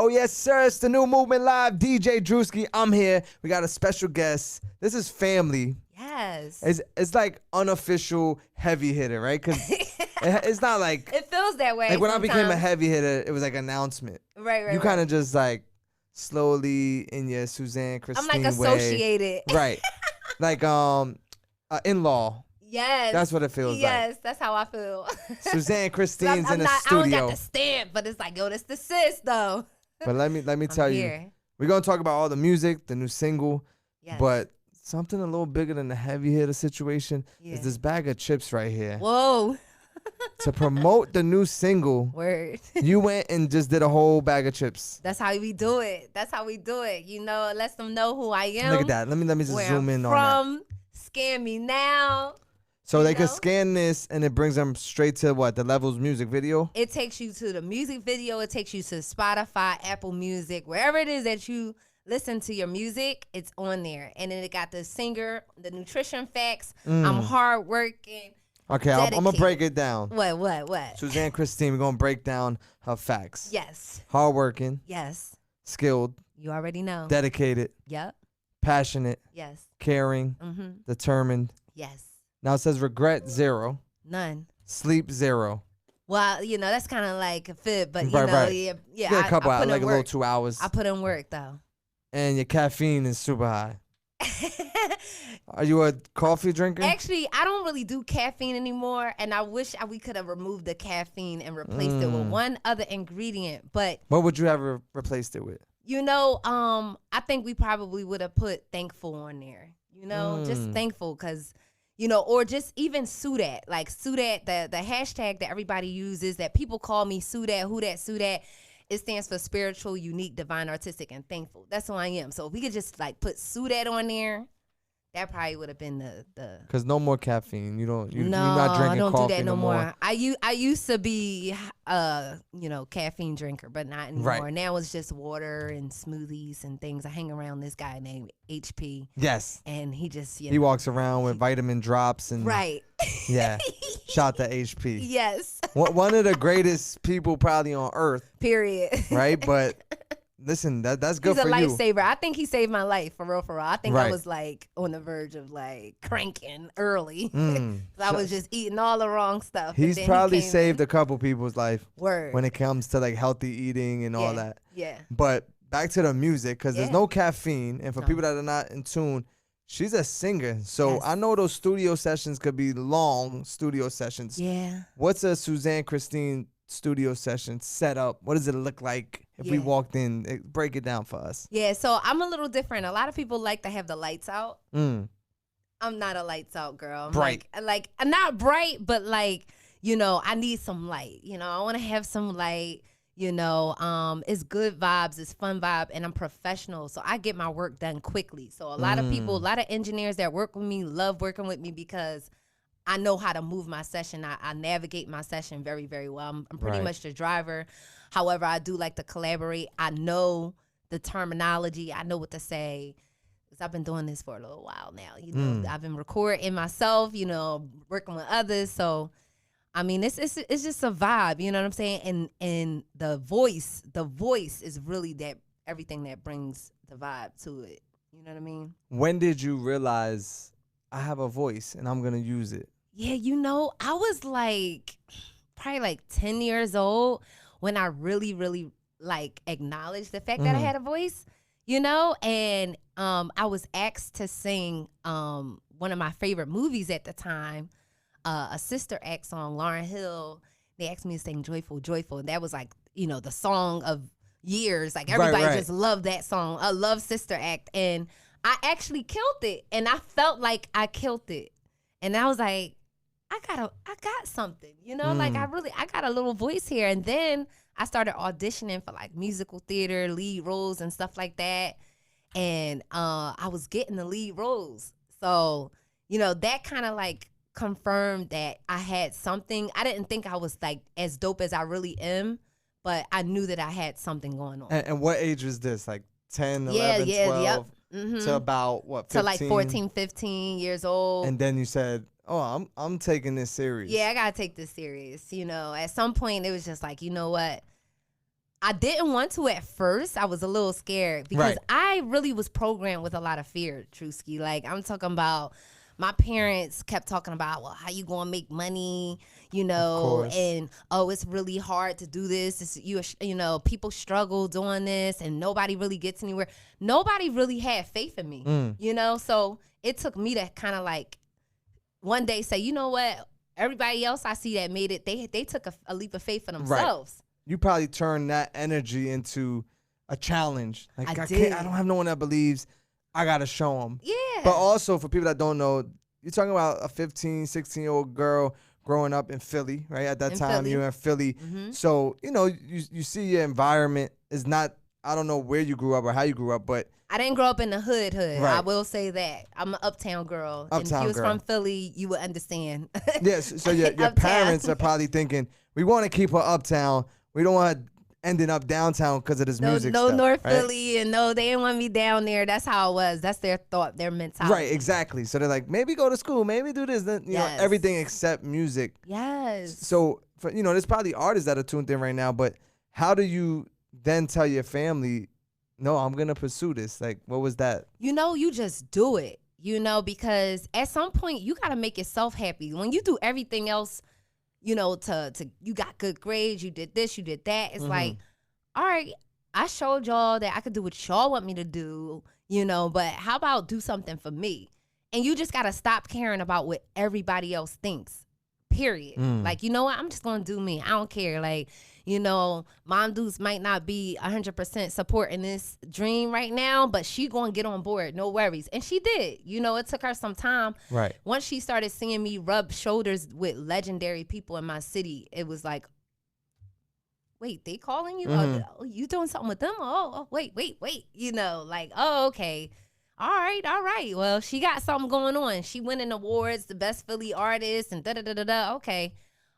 Oh, yes, sir. It's the New Movement Live. DJ Drewski. I'm here. We got a special guest. This is family. Yes. It's like unofficial heavy hitter, right? Because it's not like... It feels that way. Like when sometimes. I became a heavy hitter, it was like an announcement. Right. You kind of just like slowly in your Suzann Christine I'm like associated. Way. Right. Like in-law. Yes. That's what it feels like. Yes, that's how I feel. Suzann Christine's in the I studio. don't got the stamp, but it's like, yo, this the sis though. But let me tell you, we're gonna talk about all the music, the new single, but something a little bigger than the heavy hitter situation is this bag of chips right here. Whoa. To promote the new single, word. You went and just did a whole bag of chips. That's how we do it. That's how we do it. You know, it lets them know who I am. Look at that. Let me just zoom in on that. Scan me now. So they could scan this and it brings them straight to what? The Levels music video? It takes you to the music video. It takes you to Spotify, Apple Music, wherever it is that you listen to your music, it's on there. And then it got the singer, the nutrition facts. I'm hardworking. Okay, I'm going to break it down. What? Suzann Christine, we're going to break down her facts. Yes. Hardworking. Yes. Skilled. You already know. Dedicated. Yep. Passionate. Yes. Caring. Determined. Yes. Now it says regret 0. None. Sleep 0. Well, you know, that's kind of like a fit, but you right, know, right. yeah. A couple hours, like a little 2 hours. I put in work though. And your caffeine is super high. Are you a coffee drinker? Actually, I don't really do caffeine anymore, and I wish we could have removed the caffeine and replaced it with one other ingredient. But what would you have replaced it with? You know, I think we probably would have put thankful on there. You know, just thankful because, you know, or just even Sudat. Like Sudat, the hashtag that everybody uses that people call me Sudat, who that, Sudat. It stands for spiritual, unique, divine, artistic, and thankful. That's who I am. So if we could just like put Sudat on there, that probably would have been the. Because no more caffeine. You're not drinking I don't coffee do that no more. I used to be caffeine drinker, but not anymore. Right. Now it's just water and smoothies and things. I hang around this guy named HP. Yes. And he just he walks around with vitamin drops and right. Yeah. Shout to HP. Yes. One of the greatest people probably on earth. Period. Right, but. Listen, that's good for you. He's a lifesaver. I think he saved my life, for real, for real. I think right. I was like on the verge of like cranking early. I was just eating all the wrong stuff. He's probably saved a couple people's life. Word. When it comes to like healthy eating and all that. Yeah. But back to the music, because there's no caffeine. And for people that are not in tune, she's a singer. So I know those studio sessions could be long studio sessions. Yeah. What's a Suzann Christine studio session set up? What does it look like if we walked in? Break it down for us. Yeah, so I'm a little different. A lot of people like to have the lights out. I'm not a lights out girl. I'm bright. Like not bright, but like, you know, I need some light. You know, I want to have some light. You know, it's good vibes, it's fun vibe, and I'm professional, so I get my work done quickly. So a lot of people, a lot of engineers that work with me love working with me because I know how to move my session. I navigate my session very, very well. I'm pretty much the driver. However, I do like to collaborate. I know the terminology. I know what to say. Because I've been doing this for a little while now. You know, I've been recording myself, you know, working with others. So, I mean, it's just a vibe. You know what I'm saying? And the voice is really that everything that brings the vibe to it. You know what I mean? When did you realize I have a voice and I'm going to use it? Yeah, you know, I was like probably like 10 years old when I really, really like acknowledged the fact that I had a voice, you know, and I was asked to sing one of my favorite movies at the time, a Sister Act song, Lauryn Hill. They asked me to sing Joyful, Joyful. And that was like, you know, the song of years. Like everybody just loved that song. I love Sister Act. And I actually killed it. And I felt like I killed it. And I was like, I got something, you know, like I got a little voice here. And then I started auditioning for like musical theater, lead roles and stuff like that. And I was getting the lead roles. So, you know, that kind of like confirmed that I had something. I didn't think I was like as dope as I really am, but I knew that I had something going on. And what age was this? Like 10, 11, 12? To about, what, 15? To like 14, 15 years old. And then you said, oh, I'm taking this serious. Yeah, I got to take this serious. You know, at some point it was just like, you know what? I didn't want to at first. I was a little scared because I really was programmed with a lot of fear, Drewski. Like, I'm talking about my parents kept talking about, well, how you going to make money, you know, and, oh, it's really hard to do this. It's, you know, people struggle doing this and nobody really gets anywhere. Nobody really had faith in me, you know, so it took me to kind of like one day say, you know what, everybody else I see that made it, they took a leap of faith for themselves. Right. You probably turned that energy into a challenge. Like, I don't have no one that believes. I got to show them. Yeah. But also, for people that don't know, you're talking about a 15, 16-year-old girl growing up in Philly, right? At that time, you're in Philly. So, you know, you see your environment is not, I don't know where you grew up or how you grew up, but. I didn't grow up in the hood. Right. I will say that. I'm an uptown girl. And if you was from Philly, you would understand. Yes. So your parents are probably thinking, we want to keep her uptown. We don't want her ending up downtown because of this music stuff. No North Philly, and no, they didn't want me down there. That's how it was. That's their thought, their mentality. Right, exactly. So they're like, maybe go to school, maybe do this, then, you know, everything except music. Yes. So, you know, there's probably artists that are tuned in right now, but how do you then tell your family, no, I'm going to pursue this? Like, what was that? You know, you just do it, you know, because at some point you got to make yourself happy. When you do everything else, you know, to you got good grades, you did this, you did that. It's like, all right, I showed y'all that I could do what y'all want me to do, you know, but how about do something for me? And you just got to stop caring about what everybody else thinks, period. Like, you know what? I'm just going to do me. I don't care. Like, you know, Mom Deuce might not be 100% supporting this dream right now, but she going to get on board. No worries. And she did. You know, it took her some time. Right. Once she started seeing me rub shoulders with legendary people in my city, it was like, wait, they calling you? Oh, you doing something with them? Oh, wait. You know, like, oh, okay. All right. Well, she got something going on. She winning awards, the best Philly artist, and da-da-da-da-da. Okay.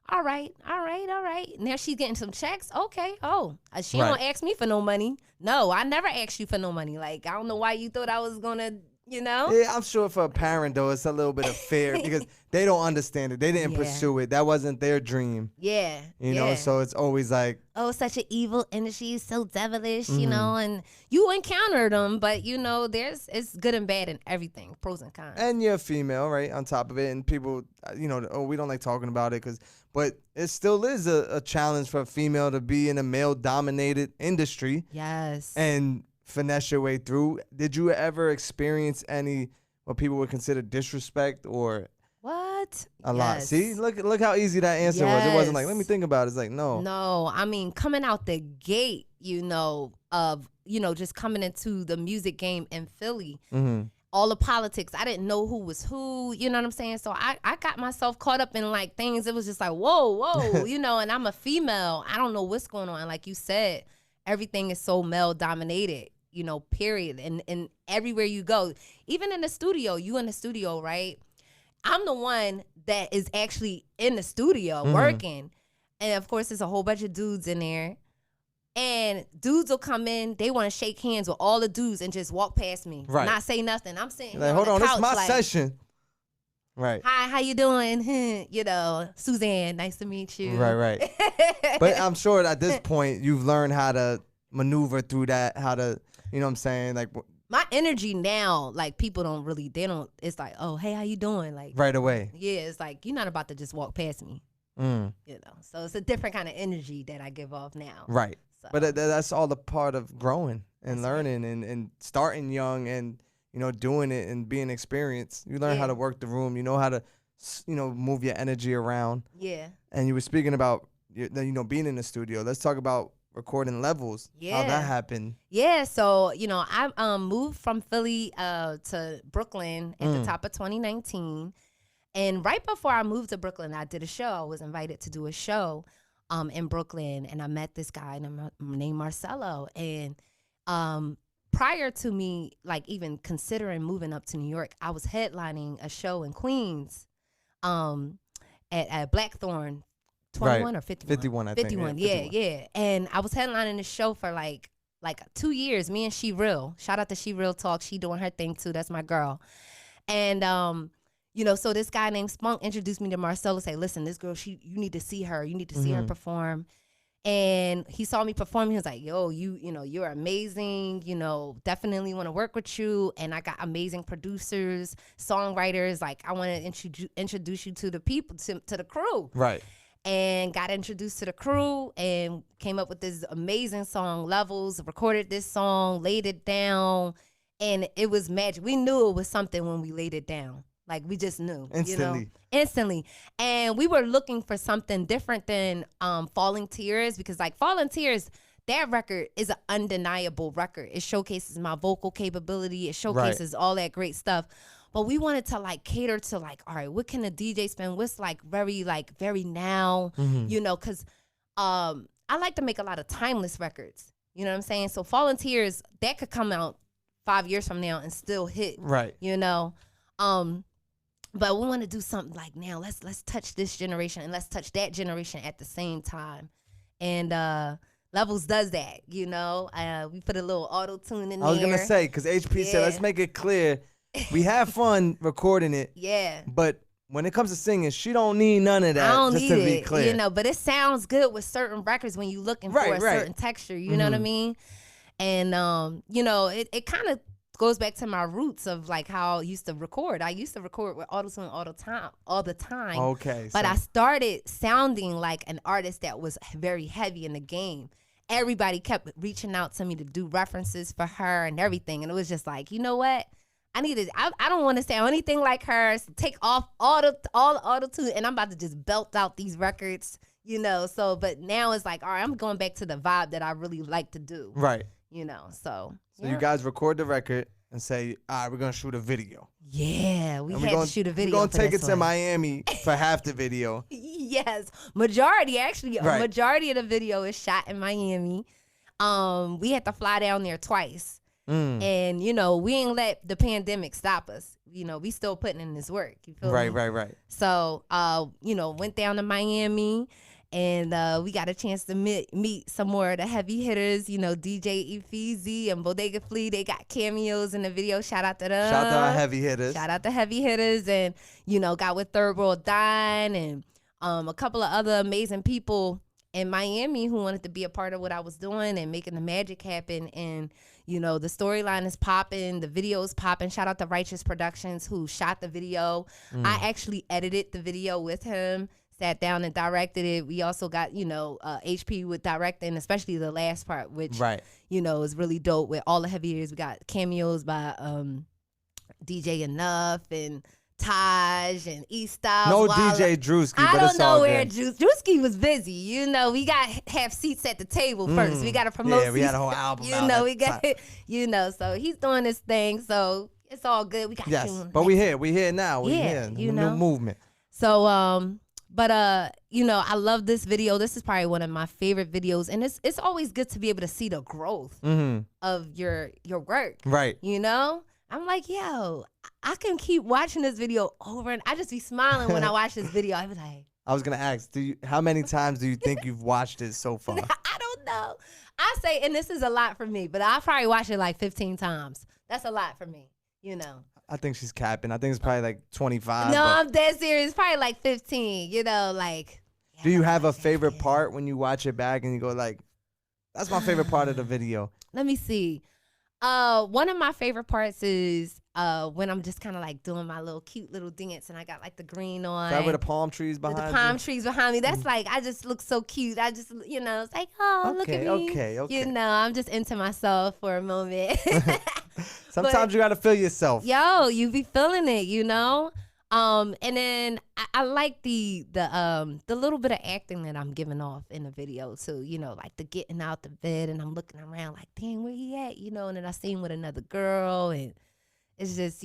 All right. Now she's getting some checks. Okay. Oh, she don't ask me for no money. No, I never asked you for no money. Like, I don't know why you thought I was going to, you know? Yeah, I'm sure for a parent, though, it's a little bit of fear because they don't understand it. They didn't pursue it. That wasn't their dream. Yeah. You know, so it's always like, oh, such an evil energy, so devilish, you know, and you encounter them, but, you know, it's good and bad in everything, pros and cons. And you're female, right, on top of it, and people, you know, oh, we don't like talking about it, but it still is a challenge for a female to be in a male-dominated industry. Yes. And finesse your way through. Did you ever experience any what people would consider disrespect or what? A lot. See, look how easy that answer was. It wasn't like, let me think about it. It's like, no, I mean, coming out the gate, you know, of, you know, just coming into the music game in Philly, all the politics, I didn't know who was who, you know what I'm saying? So I got myself caught up in like things. It was just like, whoa, you know, and I'm a female. I don't know what's going on. Like you said, everything is so male dominated, you know, period. And everywhere you go, even in the studio, you in the studio, right? I'm the one that is actually in the studio working. And of course, there's a whole bunch of dudes in there. And dudes will come in, they want to shake hands with all the dudes and just walk past me, not say nothing. I'm sitting like, hold on, this is my session. Right. Hi, how you doing? You know, Suzann, nice to meet you. Right. But I'm sure at this point, you've learned how to maneuver through that, how to, you know what I'm saying? Like, my energy now, like, people don't really, it's like, oh, hey, how you doing? Like, right away. Yeah, it's like, you're not about to just walk past me. You know, so it's a different kind of energy that I give off now. Right. So. But that's all a part of growing and learning and starting young and, you know, doing it and being experienced. You learn how to work the room. You know how to, you know, move your energy around. Yeah. And you were speaking about, you know, being in the studio. Let's talk about recording levels. How that happened. Yeah. So, you know, I moved from Philly to Brooklyn at the top of 2019. And right before I moved to Brooklyn, I did a show. I was invited to do a show in Brooklyn. And I met this guy named Marcelo. And prior to me, like, even considering moving up to New York, I was headlining a show in Queens at Blackthorn, 21 or 51? 51, I think. 51, yeah. And I was headlining the show for like 2 years, me and She Real. Shout out to She Real Talk. She doing her thing too. That's my girl. And, you know, so this guy named Spunk introduced me to Marcelo, say, listen, this girl, you need to see her. You need to see her perform. And he saw me perform. He was like, yo, you're amazing. Definitely want to work with you. And I got amazing producers, songwriters. Like, I want to introduce you to the people, to the crew. Right. And got introduced to the crew and came up with this amazing song, Levels, recorded this song, laid it down. And it was magic. We knew it was something when we laid it down. Like, we just knew. Instantly. And we were looking for something different than Falling Tears, because like Falling Tears, that record is an undeniable record. It showcases my vocal capability. It showcases all that great stuff. But we wanted to like cater to like, all right, what can a DJ spin? What's like very now, because I like to make a lot of timeless records. You know what I'm saying? So Falling Tears, that could come out 5 years from now and still hit. Right. But we want to do something like now. Let's touch this generation and let's touch that generation at the same time. And Levels does that, We put a little auto-tune in there. I was going to say, because HP said, let's make it clear. We have fun recording it. Yeah. But when it comes to singing, she don't need none of that. I don't just need to be it, clear. But it sounds good with certain records when you're looking for a certain texture. You know what I mean? And, it kind of goes back to my roots of like how I used to record. I used to record with auto-tune all the time. Okay. But I started sounding like an artist that was very heavy in the game. Everybody kept reaching out to me to do references for her and everything. And it was just like, you know what? I don't want to sound anything like her. So take off all the auto-tune, and I'm about to just belt out these records, So, but now it's like, all right, I'm going back to the vibe that I really like to do. Right. So you guys record the record and say, all right, we're going to shoot a video. Yeah, we had to shoot a video. We're going to take it to Miami for half the video. Yes. Majority of the video is shot in Miami. We had to fly down there twice. And, we ain't let the pandemic stop us. We still putting in this work. You feel me? Right. So, went down to Miami. And we got a chance to meet some more of the heavy hitters, DJ Efeezy and Bodega Flea. They got cameos in the video. Shout out to them. Shout out to our heavy hitters. Shout out to heavy hitters. And, got with Third World Dine and a couple of other amazing people in Miami who wanted to be a part of what I was doing and making the magic happen. And, the storyline is popping. The video is popping. Shout out to Righteous Productions who shot the video. I actually edited the video with him. Sat down and directed it. We also got, HP with directing, especially the last part, which, is really dope with all the heavy hitters. We got cameos by DJ Enough and Taj and E-Styles. No DJ Drewski, but I don't it's all know where good. Drewski was busy. We got to have seats at the table first. We got to promote. Yeah, we had a whole album. We got, so he's doing his thing. So it's all good. We got but we here now. We here. New movement. So But I love this video. This is probably one of my favorite videos, and it's always good to be able to see the growth of your work. Right. I'm like, yo, I can keep watching this video over, and I just be smiling when I watch this video. I be like, I was gonna ask, how many times do you think you've watched it so far? I don't know. I say, and this is a lot for me, but I probably watched it like 15 times. That's a lot for me. I think she's capping. I think it's probably like 25. No, I'm dead serious. Probably like 15. Do you have a favorite part when you watch it back and you go like, that's my favorite part of the video? Let me see. One of my favorite parts is when I'm just kind of like doing my little cute little dance and I got like the green on. That with the palm trees behind you? The palm trees behind me. That's like, I just look so cute. I just, it's like, oh, look at me. Okay. I'm just into myself for a moment. Sometimes you got to feel yourself. Yo, you be feeling it, and then I like the little bit of acting that I'm giving off in the video too, like the getting out the bed and I'm looking around like, dang, where he at, and then I see him with another girl and it's just,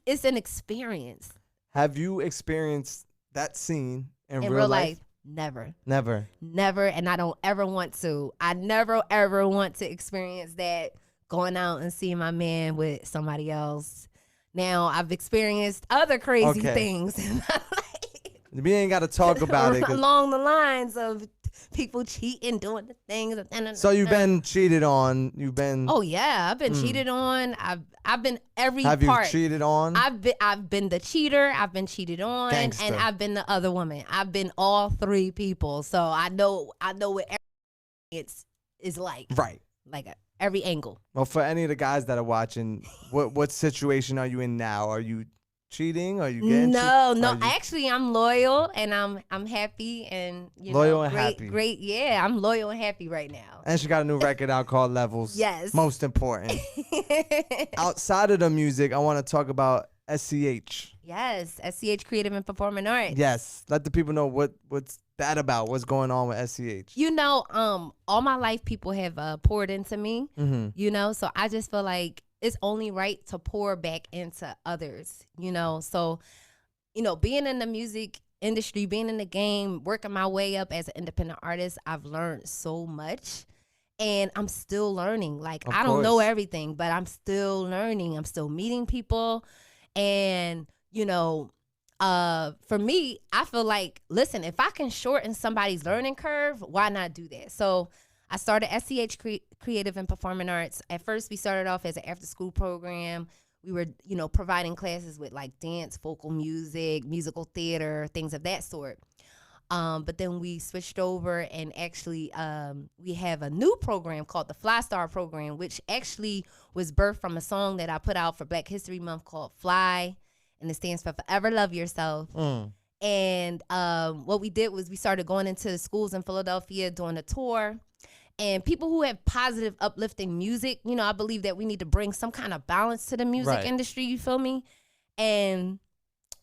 it's an experience. Have you experienced that scene in real life? Never. And I don't ever want to. I never ever want to experience that, going out and seeing my man with somebody else. Now, I've experienced other crazy things in my life. We ain't got to talk about it. Along the lines of people cheating, doing the things. So you've been cheated on. You've been. Oh yeah, I've been cheated on. I've been every Have part. you cheated on? I've been the cheater. I've been cheated on, Gangster. and I've been the other woman. I've been all three people. So I know what it's like. Right. Like every angle. Well, for any of the guys that are watching, what situation are you in now? Are you cheating? Are you getting No. Actually, I'm loyal and I'm happy and loyal and happy. Great. Yeah, I'm loyal and happy right now. And she got a new record out called Levels. Yes. Most important. Outside of the music, I want to talk about SCH. Yes, SCH Creative and Performing Arts. Yes. Let the people know what's that about? What's going on with SCH? All my life people have poured into me. Mm-hmm. So I just feel like it's only right to pour back into others, So, being in the music industry, being in the game, working my way up as an independent artist, I've learned so much. And I'm still learning. Like, I don't know everything, but I'm still learning. I'm still meeting people. And, for me, I feel like, listen, if I can shorten somebody's learning curve, why not do that? So I started SCH Creative and Performing Arts. At first, we started off as an after-school program. We were, providing classes with like dance, vocal music, musical theater, things of that sort. But then we switched over and actually we have a new program called the Fly Star program, which actually was birthed from a song that I put out for Black History Month called Fly, and it stands for Forever Love Yourself. And what we did was we started going into schools in Philadelphia, doing a tour. And people who have positive, uplifting music, I believe that we need to bring some kind of balance to the music industry, you feel me? And,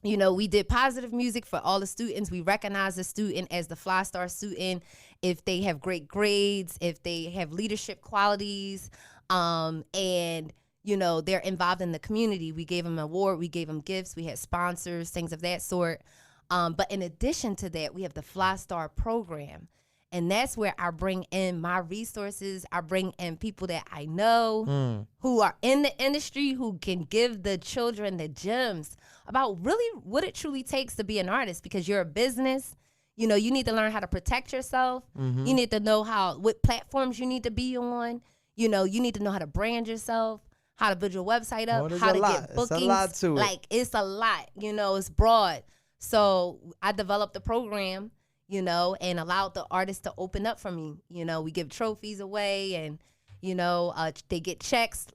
we did positive music for all the students. We recognize the student as the Fly Star student if they have great grades, if they have leadership qualities, and, they're involved in the community. We gave them an award, we gave them gifts, we had sponsors, things of that sort. But in addition to that, we have the Fly Star program. And that's where I bring in my resources. I bring in people that I know who are in the industry, who can give the children the gems about really what it truly takes to be an artist, because you're a business. You need to learn how to protect yourself. You need to know what platforms you need to be on. You need to know how to brand yourself, how to build your website up, how to get bookings. It's a lot to it. Like, it's a lot. It's broad. So I developed the program, and allowed the artists to open up for me. We give trophies away, and, they get checks,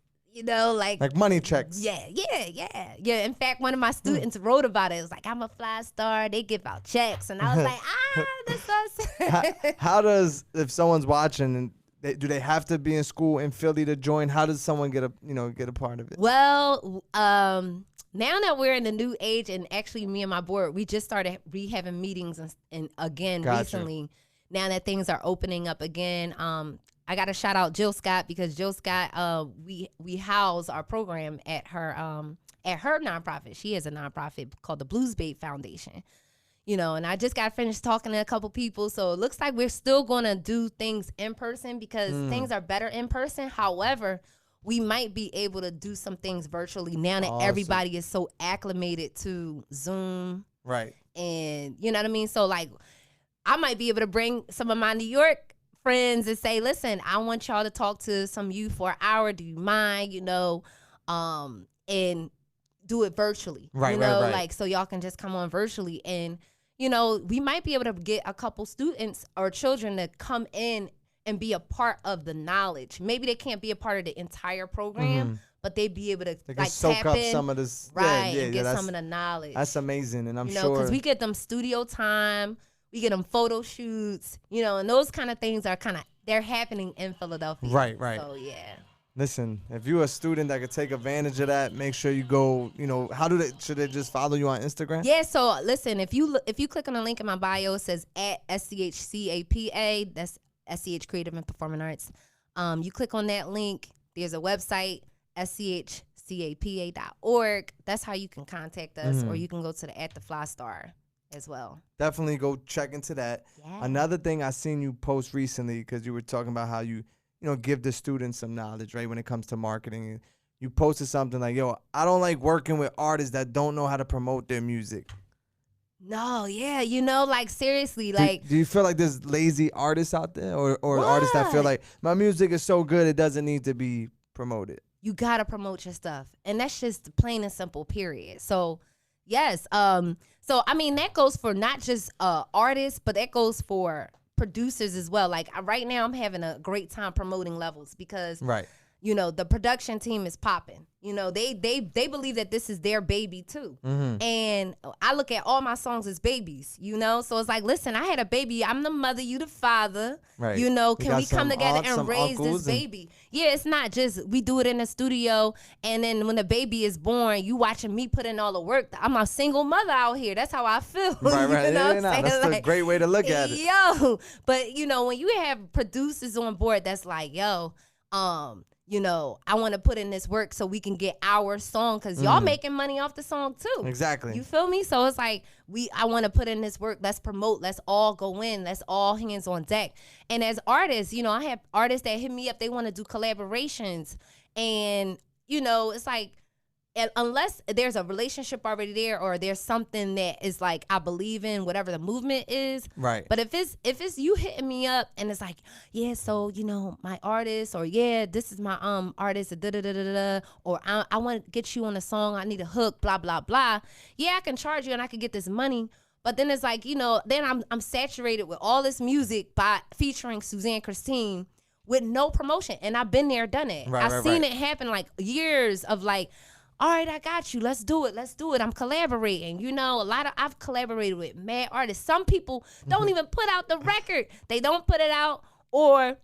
like money checks. Yeah. In fact, one of my students wrote about it. It was like, I'm a Fly Star. They give out checks. And I was like, that's us. How does, if someone's watching, and do they have to be in school in Philly to join? How does someone get a part of it? Well, now that we're in the new age, and actually me and my board, we just started having meetings and again recently. Now that things are opening up again, I got to shout out Jill Scott, because Jill Scott, we house our program at her nonprofit. She has a nonprofit called the Blues Bait Foundation. And I just got finished talking to a couple people, so it looks like we're still going to do things in person, because things are better in person. However, we might be able to do some things virtually now that everybody is so acclimated to Zoom. Right. And you know what I mean? So, like, I might be able to bring some of my New York friends and say, listen, I want y'all to talk to some youth for an hour. Do you mind? And do it virtually. Right. Like, so y'all can just come on virtually. And, we might be able to get a couple students or children to come in and be a part of the knowledge. Maybe they can't be a part of the entire program, but they'd be able to soak up some of this, and get some of the knowledge. That's amazing, and I'm sure because we get them studio time, we get them photo shoots, and those kind of things are they're happening in Philadelphia. Right. So yeah. Listen, if you're a student that could take advantage of that, make sure you go. Should they just follow you on Instagram? Yeah. So listen, if you click on the link in my bio, it says at SCHCAPA. That's SCH Creative and Performing Arts. You click on that link. There's a website, schcapa.org. That's how you can contact us, or you can go to the at the Fly Star as well. Definitely go check into that. Yeah. Another thing I seen you post recently, because you were talking about how you give the students some knowledge, right, when it comes to marketing. You posted something like, I don't like working with artists that don't know how to promote their music. No, yeah, like seriously, Do you feel like there's lazy artists out there, or artists that feel like my music is so good it doesn't need to be promoted? You gotta promote your stuff, and that's just plain and simple. Period. So, yes, so I mean that goes for not just artists, but that goes for producers as well. Like right now, I'm having a great time promoting Levels because Right. The production team is popping. They believe that this is their baby too. Mm-hmm. And I look at all my songs as babies, so it's like, listen, I had a baby. I'm the mother, you the father. Right. Can we come together and raise this baby? Yeah, it's not just we do it in the studio and then when the baby is born, you watching me put in all the work. I'm a single mother out here. That's how I feel. Right. That's a great way to look at it. Yo, but when you have producers on board that's like, yo, I want to put in this work so we can get our song because y'all making money off the song too. Exactly. You feel me? So it's like I want to put in this work. Let's promote. Let's all go in. Let's all hands on deck. And as artists, I have artists that hit me up. They want to do collaborations, and it's like, unless there's a relationship already there or there's something that is like I believe in whatever the movement is. Right. But if it's you hitting me up and it's like, yeah, so my artist, or yeah, this is my artist, or I want to get you on a song, I need a hook, blah blah blah. Yeah, I can charge you and I can get this money. But then it's like, then I'm saturated with all this music by featuring Suzann Christine with no promotion, and I've been there, done it. I've seen it happen, like years of like, all right, I got you. Let's do it. I'm collaborating. I've collaborated with mad artists. Some people don't even put out the record. They don't put it out, or,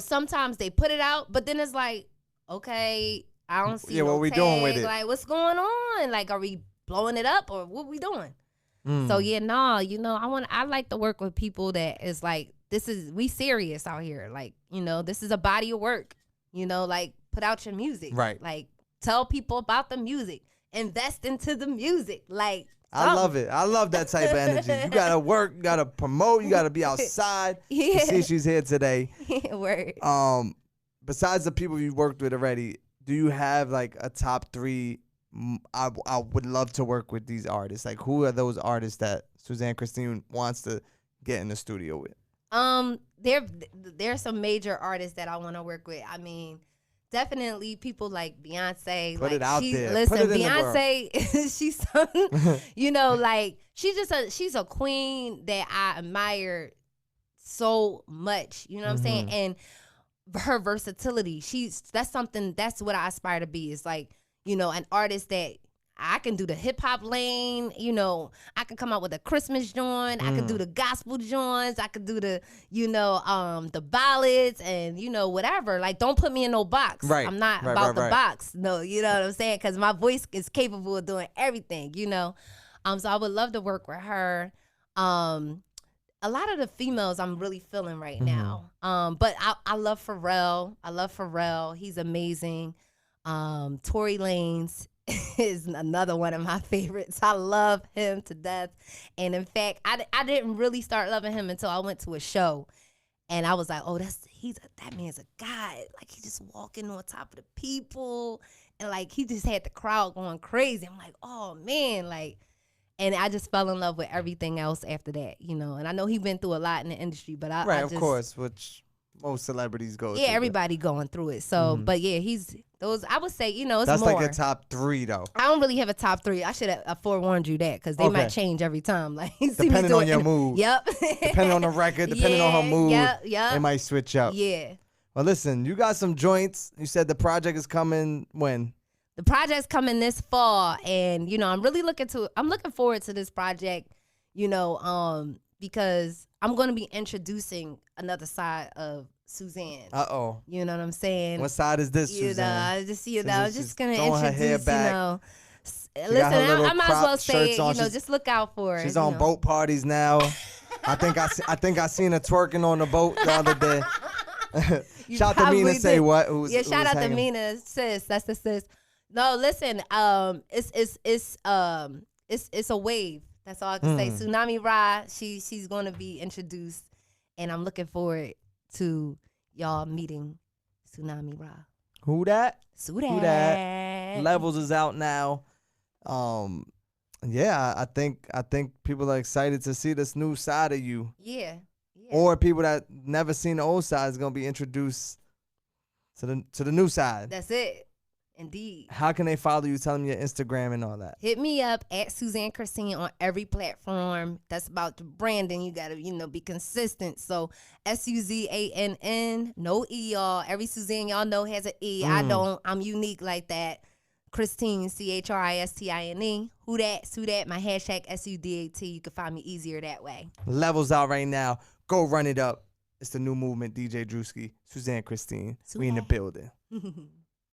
sometimes they put it out, but then it's like, okay, I don't see what we doing with it? Like, what's going on? Like, are we blowing it up or what we doing? So yeah, I like to work with people that is like, we serious out here. Like, this is a body of work, like put out your music. Right. Like, tell people about the music. Invest into the music. Like, I love it. I love that type of energy. You gotta work. You gotta promote. You gotta be outside. Yeah. You see, she's here today. Word. Besides the people you've worked with already, do you have like a top 3? I would love to work with these artists. Like, who are those artists that Suzann Christine wants to get in the studio with? There's some major artists that I want to work with. I mean, definitely people like Beyonce. Put it out there. Listen, Put it Beyonce, she's like she's a queen that I admire so much. You know what I'm saying? And her versatility. That's what I aspire to be. Is like, an artist that I can do the hip hop lane, I can come out with a Christmas joint, I can do the gospel joints, I can do the, the ballads and, whatever. Like, don't put me in no box. Right. I'm not about the box. No, you know what I'm saying? Because my voice is capable of doing everything, So I would love to work with her. A lot of the females I'm really feeling right now. But I love Pharrell. He's amazing. Tory Lanez is another one of my favorites. I love him to death. And in fact, I didn't really start loving him until I went to a show. And I was like, oh, that man's a god. Like, he just walking on top of the people. And like, he just had the crowd going crazy. I'm like, oh man, like, and I just fell in love with everything else after that, And I know he been through a lot in the industry, but of course, which most celebrities go through. Yeah, everybody going through it. So, but yeah, I would say, it's that's more. Like a top 3 though. I don't really have a top 3. I should have forewarned you that because they might change every time. Like, depending on your mood. Yep. Depending on the record, depending on her mood. Yep. It might switch up. Yeah. Well, listen, you got some joints. You said the project is coming when? The project's coming this fall, and I'm looking forward to this project, because I'm going to be introducing another side of Suzann. Uh-oh. You know what I'm saying? What side is this, Suzann? I'm just going to introduce, listen, I might as well say it, just look out for it. She's on boat parties now. I think I seen her twerking on the boat the other day. Shout out to Mina, say what? Shout out to Mina, sis. That's the sis. No, listen, it's a wave. That's all I can say. Tsunami Ra, she's gonna be introduced, and I'm looking forward to y'all meeting Tsunami Ra. Who that? Who that? Levels is out now. Yeah, I think people are excited to see this new side of you. Yeah. Or people that never seen the old side is gonna be introduced to the new side. That's it. Indeed. How can they follow you? Tell them your Instagram and all that. Hit me up at Suzann Christine on every platform. That's about the branding. You gotta, be consistent. So SUZANN, no E, y'all. Every Suzanne y'all know has an E. I don't. I'm unique like that. Christine, CHRISTINE. Who that? My hashtag SUDAT. You can find me easier that way. Levels out right now. Go run it up. It's the new movement, DJ Drewski, Suzann Christine. We in the building.